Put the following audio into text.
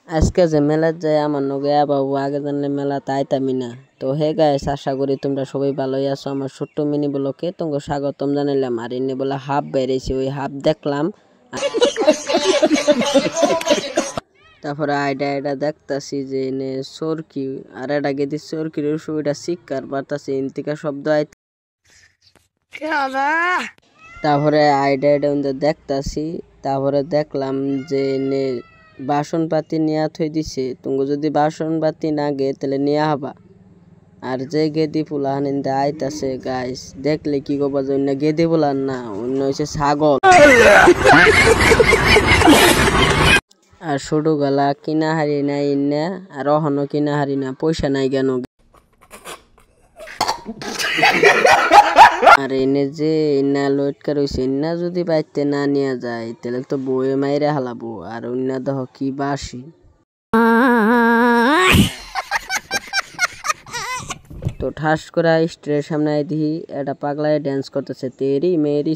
আজকে যে মেলা যায় আমার নগে বাবু আগে জানলে মেলা তাইতামি না। তো হে গাইস, আশা করি তোমরা সবাই ভালোই আছো। আমার ছোট্ট মিনি ব্লকে তোমাকে স্বাগতম জানাইলাম। আর এনে বলে হাফ বেরিয়েছি, ওই হাফ দেখলাম। তারপরে আইডা দেখতাছি যে এনে সরকি আর এটা গেদি সরকির ওইটা শিক্ষার পারতাছি ইন্তিকা শব্দ আই। তারপরে আইডা দেখতাছি, তারপরে দেখলাম যে এনে বাসন পাতি নিয়া থই দিছে। তুমি যদি বাসন পাতি না গে তাহলে নিয়া হবা। আর যে গেদি ফুলাহান ইন্দা আইতাছে গাইস, দেখলে কি করবা যে অন্য গেদি ফুলান না, অন্য হচ্ছে ছাগল। আর ছোট গলা কিনা হারি না ইন্না, আর অহনো কিনা হারি না, পয়সা নাই কেন। আর এনে যে ইন্না লটকা রয়েছে, ইন্না যদি বাইতে না নিয়ে যায় তাহলে তো বয়ে মাইরে হালাবো। আর অন্য দেহ কি বাসি। তো ঠাস করে স্টেজের সামনে দেখি একটা পাগলায় ড্যান্স করতেছে, তেরি মেরি।